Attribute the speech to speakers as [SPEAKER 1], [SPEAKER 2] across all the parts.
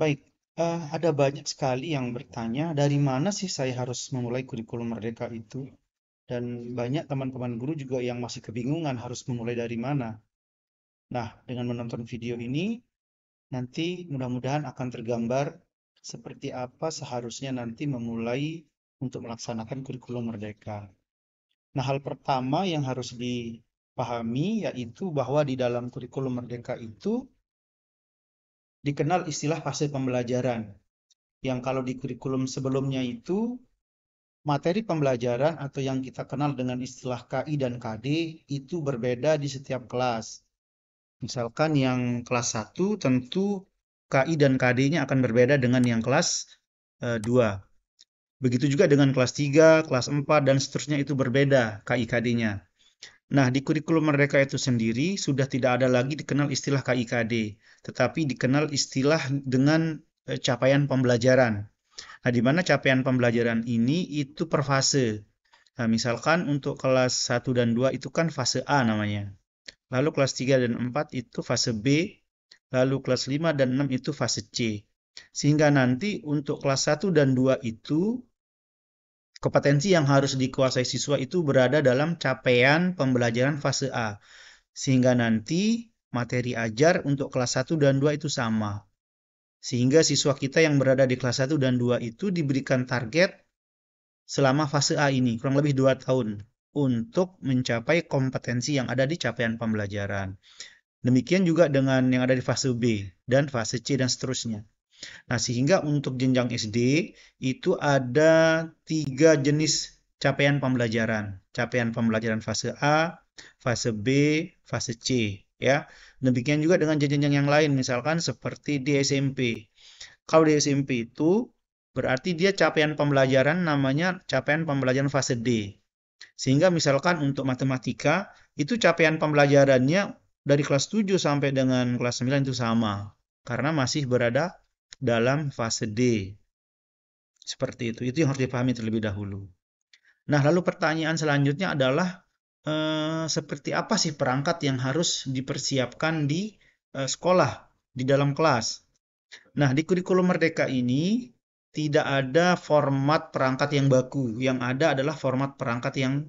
[SPEAKER 1] Baik, ada banyak sekali yang bertanya, dari mana sih saya harus memulai kurikulum Merdeka itu? Dan banyak teman-teman guru juga yang masih kebingungan harus memulai dari mana. Nah, dengan menonton video ini, nanti mudah-mudahan akan tergambar seperti apa seharusnya nanti memulai untuk melaksanakan kurikulum Merdeka. Nah, hal pertama yang harus dipahami yaitu bahwa di dalam kurikulum Merdeka itu dikenal istilah fase pembelajaran, yang kalau di kurikulum sebelumnya itu materi pembelajaran atau yang kita kenal dengan istilah KI dan KD itu berbeda di setiap kelas. Misalkan yang kelas 1 tentu KI dan KD-nya akan berbeda dengan yang kelas 2. Begitu juga dengan kelas 3, kelas 4, dan seterusnya itu berbeda KI KD-nya. Nah, di kurikulum Merdeka itu sendiri sudah tidak ada lagi dikenal istilah KI KD, tetapi dikenal istilah dengan capaian pembelajaran. Nah, di mana capaian pembelajaran ini itu per fase. Nah, misalkan untuk kelas 1 dan 2 itu kan fase A namanya. Lalu kelas 3 dan 4 itu fase B, lalu kelas 5 dan 6 itu fase C. Sehingga nanti untuk kelas 1 dan 2 itu kompetensi yang harus dikuasai siswa itu berada dalam capaian pembelajaran fase A. Sehingga nanti materi ajar untuk kelas 1 dan 2 itu sama. Sehingga siswa kita yang berada di kelas 1 dan 2 itu diberikan target selama fase A ini, kurang lebih 2 tahun, untuk mencapai kompetensi yang ada di capaian pembelajaran. Demikian juga dengan yang ada di fase B dan fase C dan seterusnya. Nah, sehingga untuk jenjang SD itu ada 3 jenis capaian pembelajaran. Capaian pembelajaran fase A, fase B, fase C. Ya, demikian juga dengan jenjang yang lain, misalkan seperti di SMP. Kalau di SMP itu berarti dia capaian pembelajaran namanya capaian pembelajaran fase D. Sehingga misalkan untuk matematika itu capaian pembelajarannya dari kelas 7 sampai dengan kelas 9 itu sama karena masih berada dalam fase D. Seperti itu. Itu yang harus dipahami terlebih dahulu. Nah, lalu pertanyaan selanjutnya adalah seperti apa sih perangkat yang harus dipersiapkan di sekolah, di dalam kelas? Nah, di kurikulum Merdeka ini tidak ada format perangkat yang baku. Yang ada adalah format perangkat yang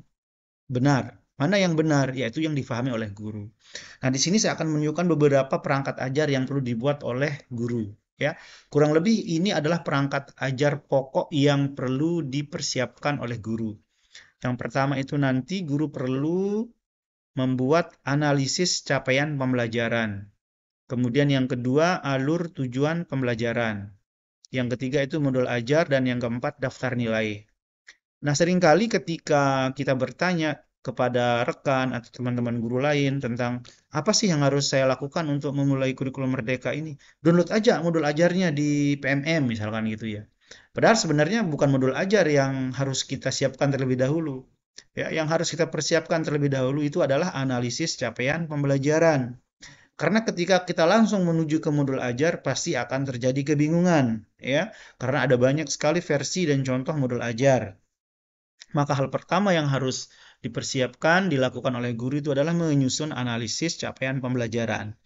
[SPEAKER 1] benar. Mana yang benar? Yaitu yang difahami oleh guru. Nah, di sini saya akan menunjukkan beberapa perangkat ajar yang perlu dibuat oleh guru. Ya, kurang lebih ini adalah perangkat ajar pokok yang perlu dipersiapkan oleh guru. Yang pertama itu nanti guru perlu membuat analisis capaian pembelajaran. Kemudian yang kedua, alur tujuan pembelajaran. Yang ketiga itu modul ajar, dan yang keempat daftar nilai. Nah, seringkali ketika kita bertanya kepada rekan atau teman-teman guru lain tentang apa sih yang harus saya lakukan untuk memulai kurikulum Merdeka ini, download aja modul ajarnya di PMM misalkan gitu ya. Padahal sebenarnya bukan modul ajar yang harus kita siapkan terlebih dahulu. Ya, yang harus kita persiapkan terlebih dahulu itu adalah analisis capaian pembelajaran. Karena ketika kita langsung menuju ke modul ajar pasti akan terjadi kebingungan, ya. Karena ada banyak sekali versi dan contoh modul ajar. Maka hal pertama yang harus dipersiapkan, dilakukan oleh guru itu adalah menyusun analisis capaian pembelajaran.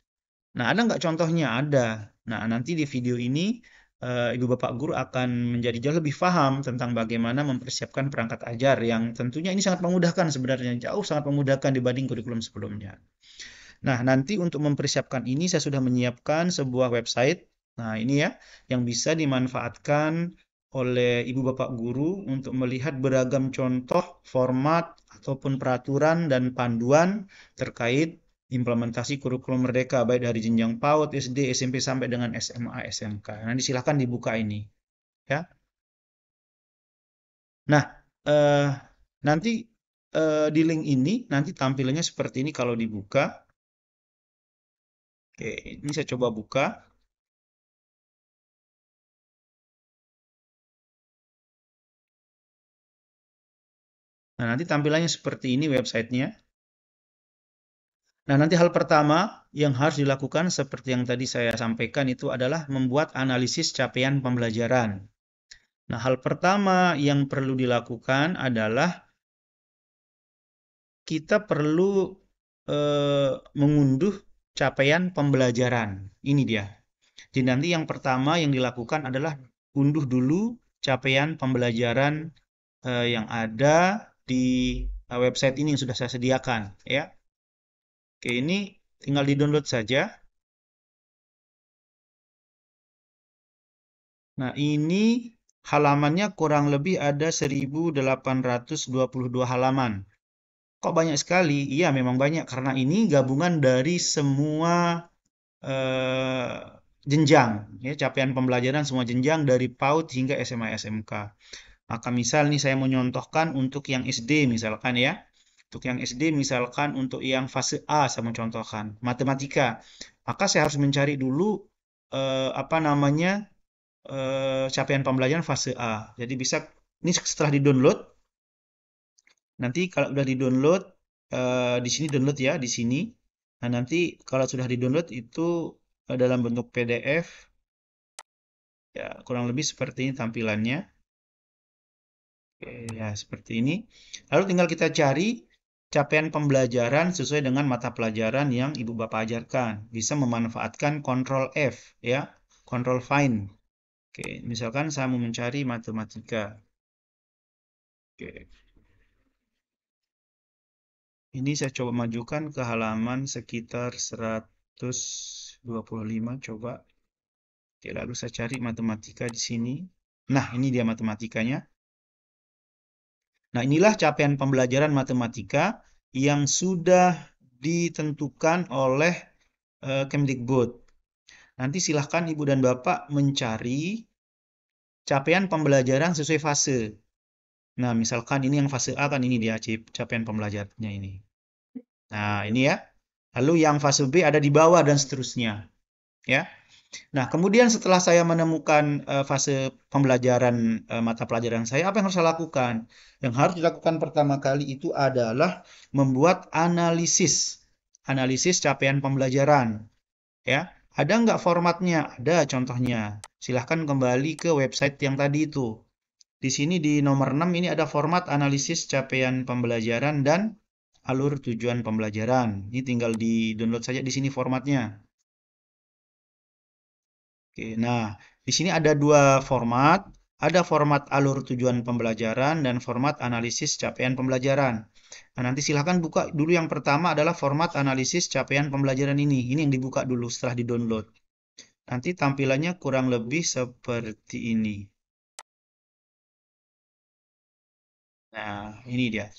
[SPEAKER 1] Nah, ada nggak contohnya? Ada. Nah, nanti di video ini Ibu Bapak Guru akan menjadi jauh lebih paham tentang bagaimana mempersiapkan perangkat ajar yang tentunya ini sangat memudahkan sebenarnya, jauh sangat memudahkan dibanding kurikulum sebelumnya. Nah, nanti untuk mempersiapkan ini saya sudah menyiapkan sebuah website. Nah, ini ya, yang bisa dimanfaatkan oleh ibu bapak guru untuk melihat beragam contoh, format, ataupun peraturan dan panduan terkait implementasi kurikulum Merdeka, baik dari jenjang PAUD, SD, SMP, sampai dengan SMA, SMK. Nanti silahkan dibuka ini. Ya. Nah, eh, nanti di link ini, nanti tampilannya seperti ini kalau dibuka. Oke, ini saya coba buka. Nah, nanti tampilannya seperti ini websitenya. Nah, nanti hal pertama yang harus dilakukan seperti yang tadi saya sampaikan itu adalah membuat analisis capaian pembelajaran. Nah, hal pertama yang perlu dilakukan adalah kita perlu mengunduh capaian pembelajaran. Ini dia. Jadi nanti yang pertama yang dilakukan adalah unduh dulu capaian pembelajaran yang ada di website ini yang sudah saya sediakan, ya. Oke, ini tinggal di-download saja. Nah, ini halamannya kurang lebih ada 1822 halaman. Kok banyak sekali? Iya, memang banyak karena ini gabungan dari semua eh, jenjang, ya, capaian pembelajaran semua jenjang dari PAUD hingga SMA SMK. Maka misal nih saya menyontohkan untuk yang SD misalkan ya. Untuk yang SD misalkan untuk yang fase A saya mencontohkan matematika. Maka saya harus mencari dulu apa namanya capaian pembelajaran fase A. Jadi bisa ini setelah di-download. Nanti kalau sudah di-download di sini download ya di sini. Nah, nanti kalau sudah di-download itu dalam bentuk PDF ya kurang lebih seperti ini tampilannya. Oke, ya seperti ini. Lalu tinggal kita cari capaian pembelajaran sesuai dengan mata pelajaran yang Ibu Bapak ajarkan. Bisa memanfaatkan Ctrl F ya, Ctrl Find. Oke, misalkan saya mau mencari matematika. Oke. Ini saya coba majukan ke halaman sekitar 125 coba. Oke, lalu saya cari matematika di sini. Nah, ini dia matematikanya. Nah, inilah capaian pembelajaran matematika yang sudah ditentukan oleh Kemdikbud. Nanti silahkan Ibu dan Bapak mencari capaian pembelajaran sesuai fase. Nah, misalkan ini yang fase A kan ini dia capaian pembelajarannya ini. Nah, ini ya. Lalu yang fase B ada di bawah dan seterusnya. Ya. Nah, kemudian setelah saya menemukan fase pembelajaran mata pelajaran saya, apa yang harus saya lakukan? Yang harus dilakukan pertama kali itu adalah membuat analisis capaian pembelajaran. Ya, ada nggak formatnya? Ada contohnya. Silahkan kembali ke website yang tadi itu. Di sini di nomor 6 ini ada format analisis capaian pembelajaran dan alur tujuan pembelajaran. Ini tinggal di-download saja di sini formatnya. Oke, nah di sini ada dua format, ada format alur tujuan pembelajaran dan format analisis capaian pembelajaran. Nah, nanti silahkan buka dulu yang pertama adalah format analisis capaian pembelajaran ini. Ini yang dibuka dulu setelah di-download. Nanti tampilannya kurang lebih seperti ini. Nah, ini dia.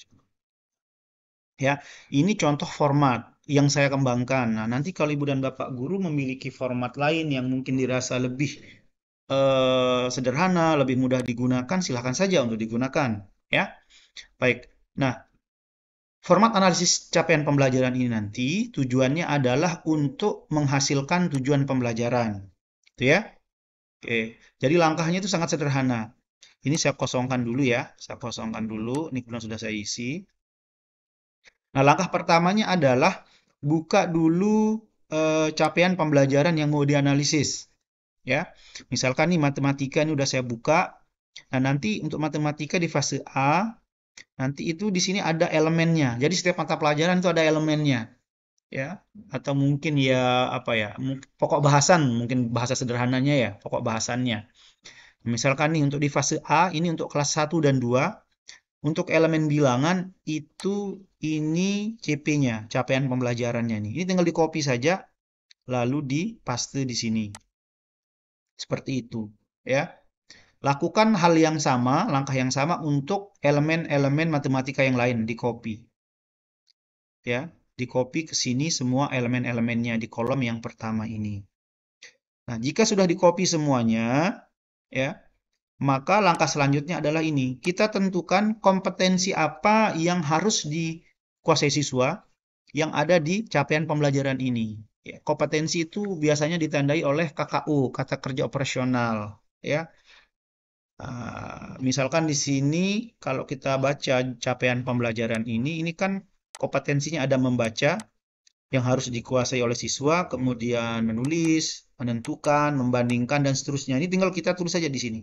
[SPEAKER 1] Ya, ini contoh format yang saya kembangkan. Nah, nanti kalau Ibu dan Bapak guru memiliki format lain yang mungkin dirasa lebih sederhana, lebih mudah digunakan, silahkan saja untuk digunakan. Ya, baik. Nah, format analisis capaian pembelajaran ini nanti tujuannya adalah untuk menghasilkan tujuan pembelajaran. Itu ya. Oke, jadi langkahnya itu sangat sederhana. Ini saya kosongkan dulu ya. Saya kosongkan dulu. Ini kebetulan sudah saya isi. Nah, langkah pertamanya adalah buka dulu capaian pembelajaran yang mau dianalisis. Ya, misalkan nih matematika ini udah saya buka. Nah, nanti untuk matematika di fase A, nanti itu di sini ada elemennya. Jadi setiap mata pelajaran itu ada elemennya, ya. Atau mungkin ya apa ya, pokok bahasan, mungkin bahasa sederhananya ya, pokok bahasannya. Misalkan nih untuk di fase A ini untuk kelas 1 dan 2, untuk elemen bilangan itu ini CP-nya, capaian pembelajarannya nih. Ini tinggal di-copy saja lalu di-paste di sini. Seperti itu, ya. Lakukan hal yang sama, langkah yang sama untuk elemen-elemen matematika yang lain, di-copy. Ya, di-copy ke sini semua elemen-elemennya di kolom yang pertama ini. Nah, jika sudah di-copy semuanya, ya, maka langkah selanjutnya adalah ini. Kita tentukan kompetensi apa yang harus dikuasai siswa yang ada di capaian pembelajaran ini. Ya, kompetensi itu biasanya ditandai oleh KKU, kata kerja operasional. Ya, misalkan di sini kalau kita baca capaian pembelajaran ini kan kompetensinya ada membaca yang harus dikuasai oleh siswa, kemudian menulis, menentukan, membandingkan dan seterusnya. Ini tinggal kita tulis saja di sini.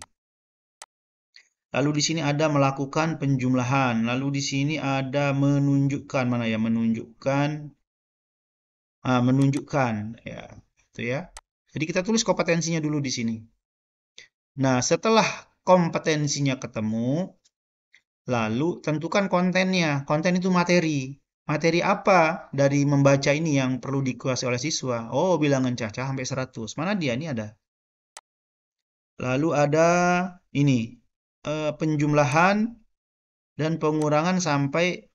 [SPEAKER 1] Lalu di sini ada melakukan penjumlahan. Lalu di sini ada menunjukkan, mana ya? Menunjukkan, menunjukkan, ya, itu ya. Jadi kita tulis kompetensinya dulu di sini. Nah, setelah kompetensinya ketemu, lalu tentukan kontennya. Konten itu materi. Materi apa dari membaca ini yang perlu dikuasai oleh siswa? Oh, bilangan cacah sampai 100. Mana dia? Ini ada. Lalu ada ini, penjumlahan dan pengurangan sampai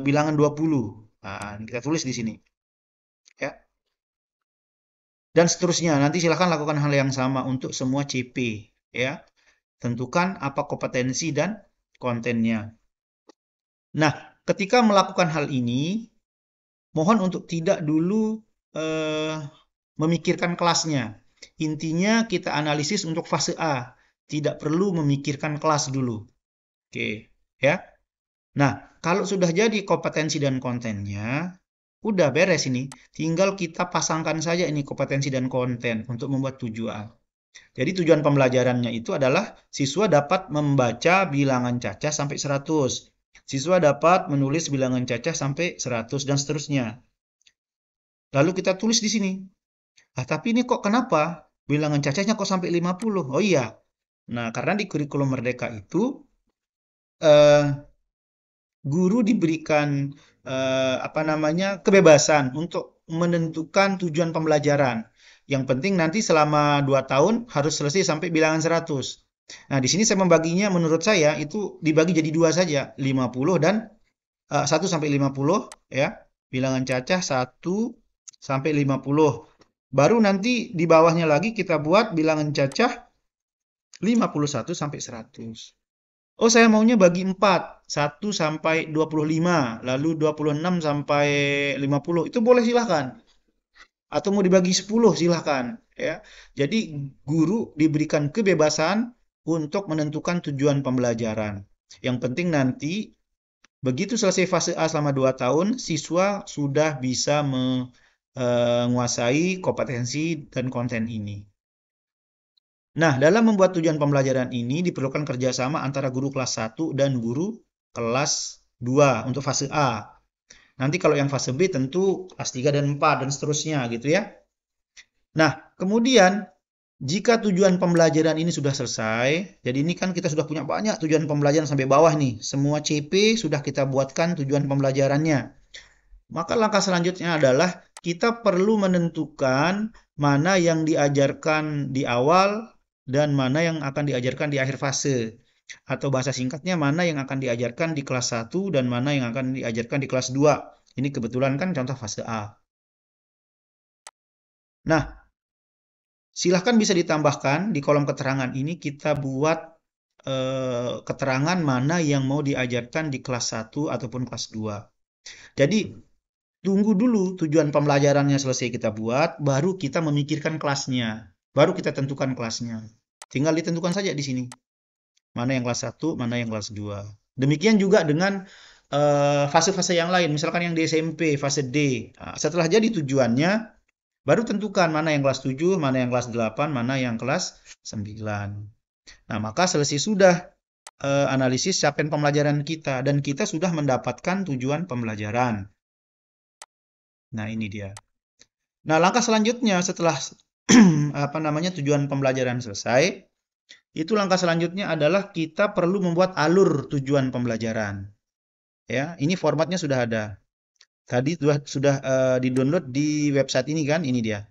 [SPEAKER 1] bilangan 20. Nah, kita tulis di sini. Ya. Dan seterusnya. Nanti silahkan lakukan hal yang sama untuk semua CP. Ya. Tentukan apa kompetensi dan kontennya. Nah, ketika melakukan hal ini, mohon untuk tidak dulu memikirkan kelasnya. Intinya kita analisis untuk fase A. Tidak perlu memikirkan kelas dulu. Oke, ya. Nah, kalau sudah jadi kompetensi dan kontennya, udah beres ini. Tinggal kita pasangkan saja ini kompetensi dan konten untuk membuat tujuan. Jadi tujuan pembelajarannya itu adalah siswa dapat membaca bilangan cacah sampai 100. Siswa dapat menulis bilangan cacah sampai 100 dan seterusnya. Lalu kita tulis di sini. Ah, tapi ini kok kenapa? Bilangan cacahnya kok sampai 50? Oh iya. Nah, karena di kurikulum Merdeka itu eh, guru diberikan apa namanya kebebasan untuk menentukan tujuan pembelajaran. Yang penting nanti selama 2 tahun harus selesai sampai bilangan 100. Nah, di sini saya membaginya menurut saya itu dibagi jadi dua saja, 50 dan 1 sampai 50 ya. Bilangan cacah 1 sampai 50. Baru nanti di bawahnya lagi kita buat bilangan cacah 51 sampai 100. Oh, saya maunya bagi 4, 1 sampai 25, lalu 26 sampai 50. Itu boleh silahkan. Atau mau dibagi 10 silahkan. Ya. Jadi guru diberikan kebebasan untuk menentukan tujuan pembelajaran. Yang penting nanti begitu selesai fase A selama 2 tahun, siswa sudah bisa menguasai kompetensi dan konten ini. Nah, dalam membuat tujuan pembelajaran ini diperlukan kerjasama antara guru kelas 1 dan guru kelas 2 untuk fase A. Nanti kalau yang fase B tentu kelas 3 dan 4 dan seterusnya gitu ya. Nah, kemudian jika tujuan pembelajaran ini sudah selesai, jadi ini kan kita sudah punya banyak tujuan pembelajaran sampai bawah nih. Semua CP sudah kita buatkan tujuan pembelajarannya. Maka langkah selanjutnya adalah kita perlu menentukan mana yang diajarkan di awal dan mana yang akan diajarkan di akhir fase. Atau bahasa singkatnya mana yang akan diajarkan di kelas 1 dan mana yang akan diajarkan di kelas 2. Ini kebetulan kan contoh fase A. Nah, silahkan bisa ditambahkan di kolom keterangan ini kita buat keterangan mana yang mau diajarkan di kelas 1 ataupun kelas 2. Jadi, tunggu dulu tujuan pembelajarannya selesai kita buat, baru kita memikirkan kelasnya. Baru kita tentukan kelasnya. Tinggal ditentukan saja di sini. Mana yang kelas 1, mana yang kelas 2. Demikian juga dengan fase-fase yang lain. Misalkan yang di SMP, fase D. Nah, setelah jadi tujuannya, baru tentukan mana yang kelas 7, mana yang kelas 8, mana yang kelas 9. Nah, maka selesai sudah analisis capaian pembelajaran kita. Dan kita sudah mendapatkan tujuan pembelajaran. Nah, ini dia. Nah, langkah selanjutnya setelah apa namanya tujuan pembelajaran selesai, itu langkah selanjutnya adalah kita perlu membuat alur tujuan pembelajaran. Ya, ini formatnya sudah ada. Tadi sudah di-download di website ini kan, ini dia.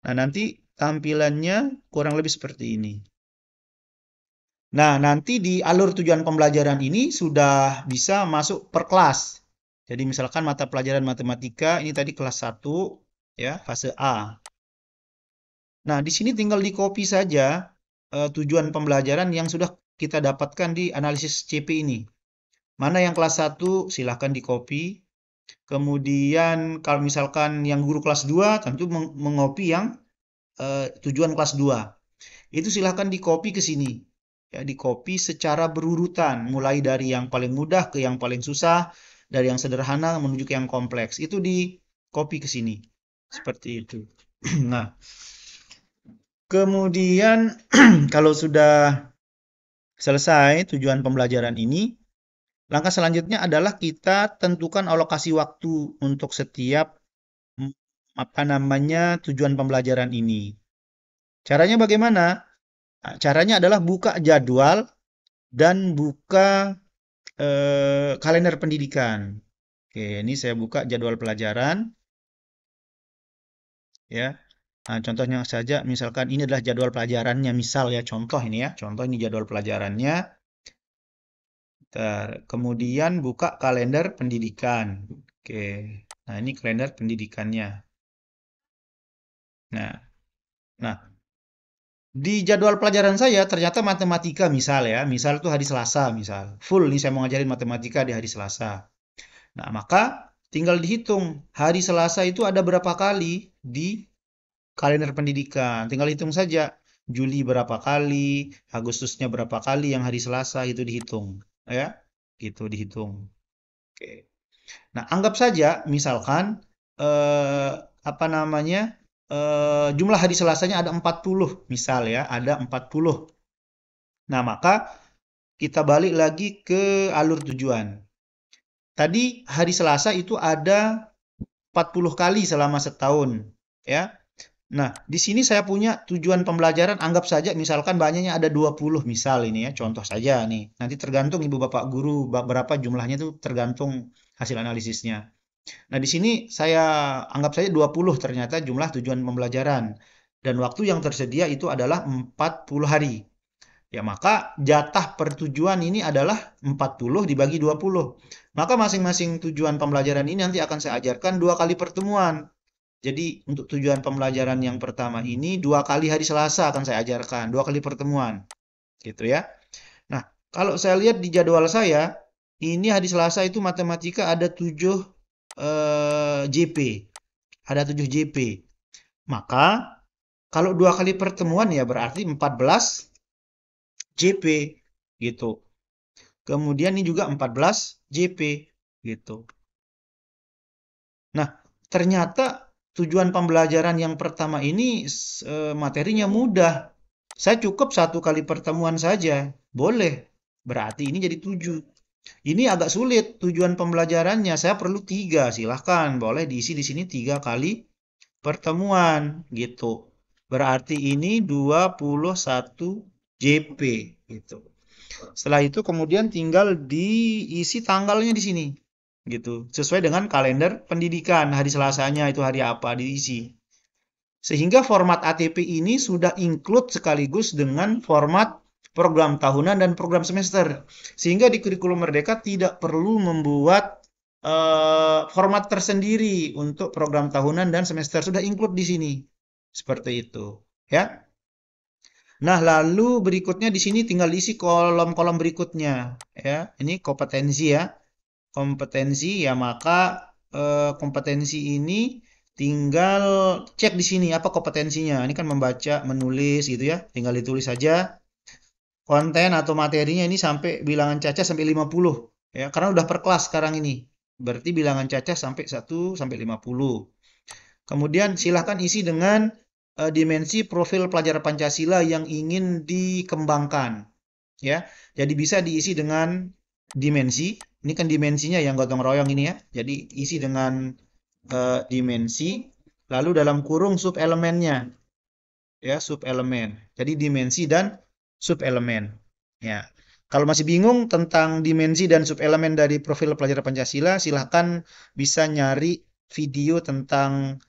[SPEAKER 1] Nah, nanti tampilannya kurang lebih seperti ini. Nah, nanti di alur tujuan pembelajaran ini sudah bisa masuk per kelas. Jadi misalkan mata pelajaran matematika ini tadi kelas 1 ya, fase A. Nah, di sini tinggal di-copy saja tujuan pembelajaran yang sudah kita dapatkan di analisis CP ini. Mana yang kelas 1 silahkan di-copy. Kemudian kalau misalkan yang guru kelas 2 tentu mengopi yang tujuan kelas 2. Itu silahkan di-copy ke sini. Ya, di-copy secara berurutan, mulai dari yang paling mudah ke yang paling susah, dari yang sederhana menuju ke yang kompleks. Itu di-copy ke sini. Seperti itu. Nah, kemudian kalau sudah selesai tujuan pembelajaran ini, langkah selanjutnya adalah kita tentukan alokasi waktu untuk setiap apa namanya tujuan pembelajaran ini. Caranya bagaimana? Nah, caranya adalah buka jadwal dan buka kalender pendidikan. Oke, ini saya buka jadwal pelajaran ya. Nah, contohnya saja, misalkan ini adalah jadwal pelajarannya, misal ya, contoh ini ya, contoh ini jadwal pelajarannya. Kemudian buka kalender pendidikan. Oke, nah ini kalender pendidikannya. Nah, nah di jadwal pelajaran saya ternyata matematika misal ya, misal itu hari Selasa misal, full nih saya mau ngajarin matematika di hari Selasa. Nah, maka tinggal dihitung hari Selasa itu ada berapa kali di kalender pendidikan. Tinggal hitung saja. Juli berapa kali, Agustusnya berapa kali yang hari Selasa itu dihitung, ya. Gitu dihitung. Oke. Nah, anggap saja misalkan eh, apa namanya? Jumlah hari Selasanya ada 40, misal ya, ada 40. Nah, maka kita balik lagi ke alur tujuan. Tadi hari Selasa itu ada 40 kali selama setahun, ya. Nah, di sini saya punya tujuan pembelajaran, anggap saja misalkan banyaknya ada 20 misal ini ya, contoh saja nih. Nanti tergantung Ibu Bapak guru berapa jumlahnya itu tergantung hasil analisisnya. Nah, di sini saya anggap saja 20 ternyata jumlah tujuan pembelajaran. Dan waktu yang tersedia itu adalah 40 hari. Ya, maka jatah pertujuan ini adalah 40 dibagi 20. Maka masing-masing tujuan pembelajaran ini nanti akan saya ajarkan 2 kali pertemuan. Jadi untuk tujuan pembelajaran yang pertama ini 2 kali hari Selasa akan saya ajarkan, 2 kali pertemuan, gitu ya. Nah, kalau saya lihat di jadwal saya, ini hari Selasa itu matematika ada 7 JP, ada 7 JP. Maka kalau 2 kali pertemuan ya berarti 14 JP, gitu. Kemudian ini juga 14 JP, gitu. Nah, ternyata tujuan pembelajaran yang pertama ini materinya mudah. Saya cukup 1 kali pertemuan saja. Boleh. Berarti ini jadi 7. Ini agak sulit tujuan pembelajarannya. Saya perlu 3. Silahkan. Boleh diisi di sini 3 kali pertemuan. Gitu. Berarti ini 21 JP. Gitu. Setelah itu kemudian tinggal diisi tanggalnya di sini. Gitu. Sesuai dengan kalender pendidikan. Hari Selasanya itu hari apa diisi. Sehingga format ATP ini sudah include sekaligus dengan format program tahunan dan program semester. Sehingga di kurikulum Merdeka tidak perlu membuat format tersendiri untuk program tahunan dan semester. Sudah include di sini. Seperti itu. Ya. Nah, lalu berikutnya di sini tinggal diisi kolom-kolom berikutnya. Ya, ini kompetensi ya. Kompetensi ya, maka kompetensi ini tinggal cek di sini apa kompetensinya. Ini kan membaca, menulis gitu ya. Tinggal ditulis saja. Konten atau materinya ini sampai bilangan cacah sampai 50 ya. Karena udah per kelas sekarang ini. Berarti bilangan cacah sampai 1 sampai 50. Kemudian silahkan isi dengan dimensi profil pelajar Pancasila yang ingin dikembangkan ya. Jadi bisa diisi dengan dimensi. Ini kan dimensinya yang gotong royong ini ya. Jadi isi dengan dimensi, lalu dalam kurung sub elemennya, ya sub elemen. Jadi dimensi dan sub elemen. Ya. Kalau masih bingung tentang dimensi dan sub elemen dari profil pelajar Pancasila, silahkan bisa nyari video tentang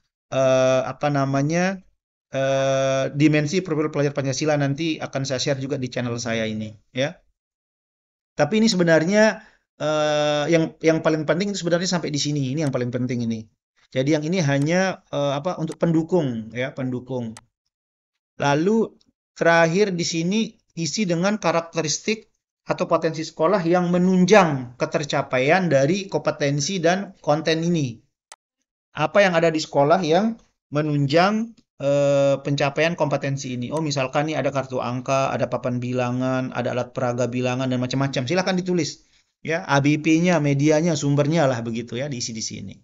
[SPEAKER 1] apa namanya dimensi profil pelajar Pancasila, nanti akan saya share juga di channel saya ini, ya. Tapi ini sebenarnya yang paling penting itu sebenarnya sampai di sini. Ini yang paling penting ini. Jadi yang ini hanya apa untuk pendukung ya, pendukung. Lalu terakhir di sini isi dengan karakteristik atau potensi sekolah yang menunjang ketercapaian dari kompetensi dan konten ini. Apa yang ada di sekolah yang menunjang pencapaian kompetensi ini. Oh, misalkan nih ada kartu angka, ada papan bilangan, ada alat peraga bilangan dan macam-macam. Silakan ditulis. Ya, ABP-nya, medianya, sumbernya lah begitu ya, diisi di sini.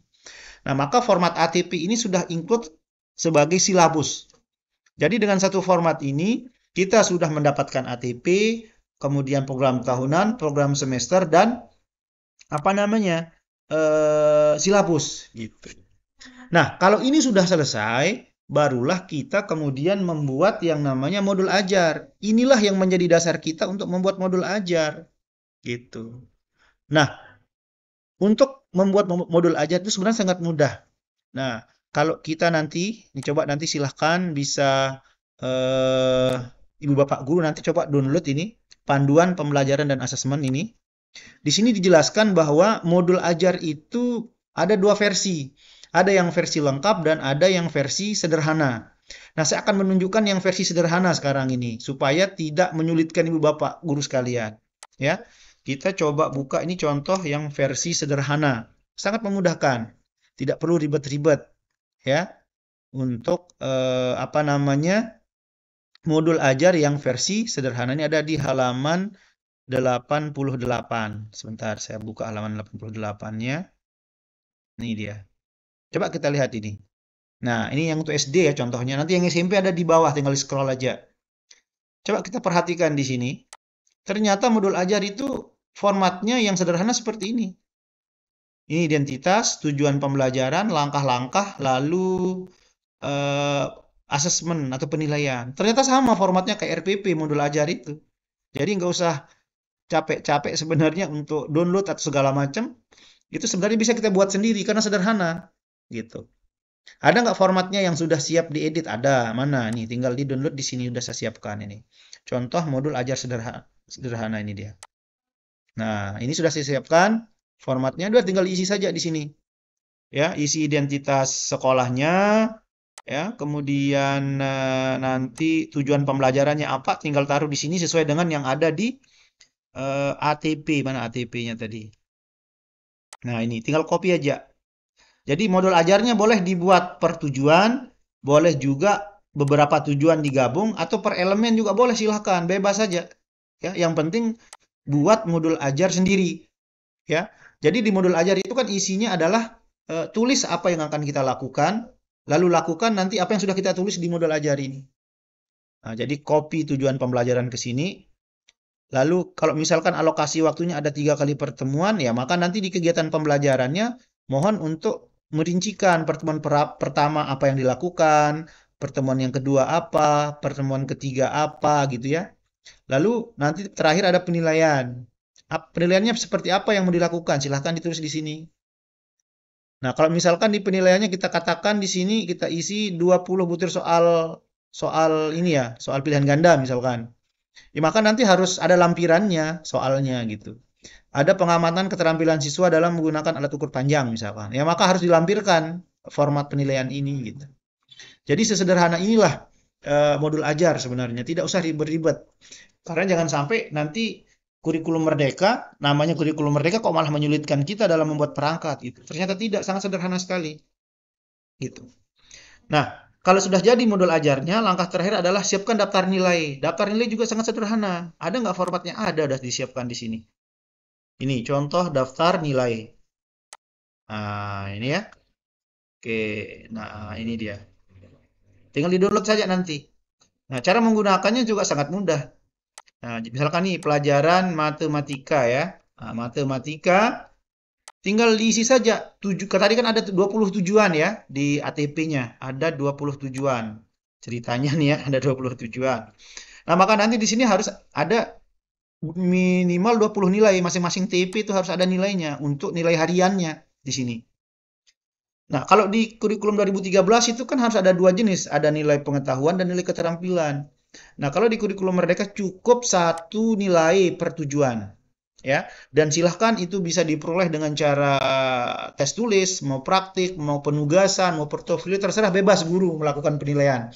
[SPEAKER 1] Nah, maka format ATP ini sudah include sebagai silabus. Jadi dengan satu format ini kita sudah mendapatkan ATP, kemudian program tahunan, program semester dan apa namanya? Silabus gitu. Nah, kalau ini sudah selesai, barulah kita kemudian membuat yang namanya modul ajar. Inilah yang menjadi dasar kita untuk membuat modul ajar, gitu. Nah, untuk membuat modul ajar itu sebenarnya sangat mudah. Nah, kalau kita nanti, ini coba nanti silahkan bisa eh, Ibu Bapak Guru nanti coba download ini panduan pembelajaran dan asesmen ini. Di sini dijelaskan bahwa modul ajar itu ada dua versi. Ada yang versi lengkap dan ada yang versi sederhana. Nah, saya akan menunjukkan yang versi sederhana sekarang ini supaya tidak menyulitkan Ibu Bapak Guru sekalian. Ya, kita coba buka ini contoh yang versi sederhana. Sangat memudahkan. Tidak perlu ribet-ribet ya untuk apa namanya? Modul ajar yang versi sederhana ini ada di halaman 88. Sebentar, saya buka halaman 88-nya. Ini dia. Coba kita lihat ini. Nah, ini yang untuk SD ya contohnya. Nanti yang SMP ada di bawah, tinggal scroll aja. Coba kita perhatikan di sini. Ternyata modul ajar itu formatnya yang sederhana seperti ini. Ini identitas, tujuan pembelajaran, langkah-langkah, lalu eh, asesmen atau penilaian. Ternyata sama formatnya kayak RPP modul ajar itu. Jadi nggak usah capek-capek sebenarnya untuk download atau segala macam. Itu sebenarnya bisa kita buat sendiri karena sederhana gitu. Ada nggak formatnya yang sudah siap diedit? Ada. Mana? Nih, tinggal di download di sini udah saya siapkan ini. Contoh modul ajar sederhana, sederhana ini dia. Nah, ini sudah saya siapkan. Formatnya udah tinggal isi saja di sini. Ya, isi identitas sekolahnya, ya, kemudian nanti tujuan pembelajarannya apa, tinggal taruh di sini sesuai dengan yang ada di ATP. Mana ATP-nya tadi? Nah, ini tinggal copy aja. Jadi modul ajarnya boleh dibuat per tujuan, boleh juga beberapa tujuan digabung, atau per elemen juga boleh, silahkan, bebas saja. Ya, yang penting buat modul ajar sendiri. Ya, jadi di modul ajar itu kan isinya adalah tulis apa yang akan kita lakukan, lalu lakukan nanti apa yang sudah kita tulis di modul ajar ini. Nah, jadi copy tujuan pembelajaran ke sini. Lalu kalau misalkan alokasi waktunya ada 3 kali pertemuan, ya maka nanti di kegiatan pembelajarannya mohon untuk merincikan pertemuan pertama apa yang dilakukan, pertemuan yang kedua apa, pertemuan ketiga apa gitu ya. Lalu nanti terakhir ada penilaian. Penilaiannya seperti apa yang mau dilakukan? Silahkan ditulis di sini. Nah, kalau misalkan di penilaiannya kita katakan di sini kita isi 20 butir soal soal ini ya, soal pilihan ganda misalkan. Ya, maka nanti harus ada lampirannya soalnya gitu. Ada pengamatan keterampilan siswa dalam menggunakan alat ukur panjang misalkan. Ya maka harus dilampirkan format penilaian ini gitu. Jadi sesederhana inilah modul ajar sebenarnya. Tidak usah ribet-ribet. Karena jangan sampai nanti kurikulum merdeka, namanya kurikulum merdeka kok malah menyulitkan kita dalam membuat perangkat gitu. Ternyata tidak, sangat sederhana sekali gitu. Nah, kalau sudah jadi modul ajarnya, langkah terakhir adalah siapkan daftar nilai. Daftar nilai juga sangat sederhana. Ada nggak formatnya? Ada, sudah disiapkan di sini. Ini contoh daftar nilai. Nah, ini ya. Oke, nah ini dia. Tinggal di-download saja nanti. Nah, cara menggunakannya juga sangat mudah. Nah, misalkan nih pelajaran matematika ya. Nah, matematika tinggal diisi saja. Tadi kan ada 20 tujuan ya di ATP-nya. Ada 20 tujuan. Ceritanya nih ya, ada 20 tujuan. Nah, maka nanti di sini harus ada minimal 20 nilai. Masing-masing TP itu harus ada nilainya untuk nilai hariannya di sini. Nah, kalau di kurikulum 2013 itu kan harus ada dua jenis, ada nilai pengetahuan dan nilai keterampilan. Nah, kalau di kurikulum Merdeka cukup satu nilai per tujuan, ya. Dan silahkan itu bisa diperoleh dengan cara tes tulis, mau praktik, mau penugasan, mau portofolio, terserah, bebas guru melakukan penilaian.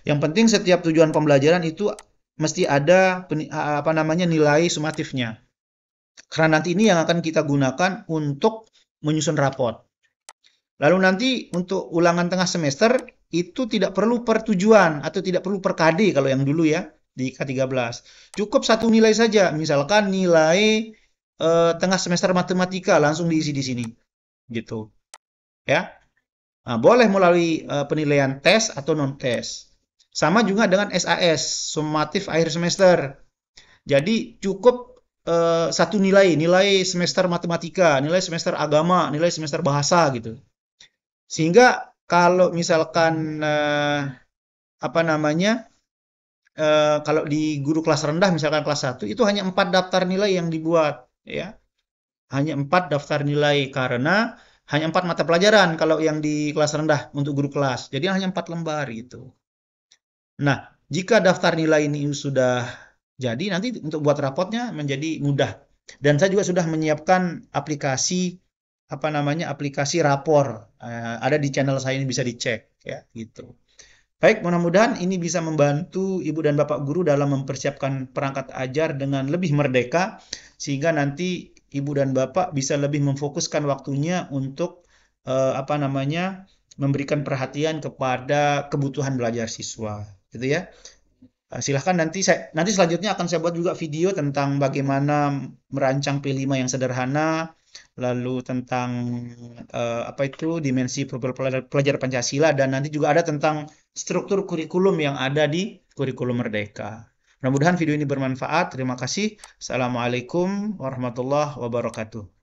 [SPEAKER 1] Yang penting setiap tujuan pembelajaran itu mesti ada apa namanya nilai sumatifnya. Karena nanti ini yang akan kita gunakan untuk menyusun raport. Lalu nanti untuk ulangan tengah semester itu tidak perlu per tujuan atau tidak perlu per KD kalau yang dulu ya di K13. Cukup satu nilai saja, misalkan nilai tengah semester matematika langsung diisi di sini. Gitu. Ya. Nah, boleh melalui penilaian tes atau non tes. Sama juga dengan SAS, sumatif akhir semester. Jadi cukup satu nilai, nilai semester matematika, nilai semester agama, nilai semester bahasa gitu. Sehingga kalau misalkan apa namanya, kalau di guru kelas rendah misalkan kelas 1 itu hanya 4 daftar nilai yang dibuat ya. Hanya 4 daftar nilai karena hanya 4 mata pelajaran kalau yang di kelas rendah untuk guru kelas. Jadi hanya 4 lembar gitu. Nah, jika daftar nilai ini sudah jadi, nanti untuk buat rapotnya menjadi mudah. Dan saya juga sudah menyiapkan aplikasi apa namanya aplikasi rapor. Ada di channel saya ini bisa dicek ya gitu. Baik, mudah-mudahan ini bisa membantu Ibu dan Bapak guru dalam mempersiapkan perangkat ajar dengan lebih merdeka, sehingga nanti Ibu dan Bapak bisa lebih memfokuskan waktunya untuk apa namanya memberikan perhatian kepada kebutuhan belajar siswa, gitu ya. Silahkan nanti selanjutnya akan saya buat juga video tentang bagaimana merancang P5 yang sederhana, lalu tentang apa itu dimensi profil pelajar Pancasila, dan nanti juga ada tentang struktur kurikulum yang ada di kurikulum Merdeka. Mudah-mudahan video ini bermanfaat. Terima kasih. Assalamualaikum warahmatullahi wabarakatuh.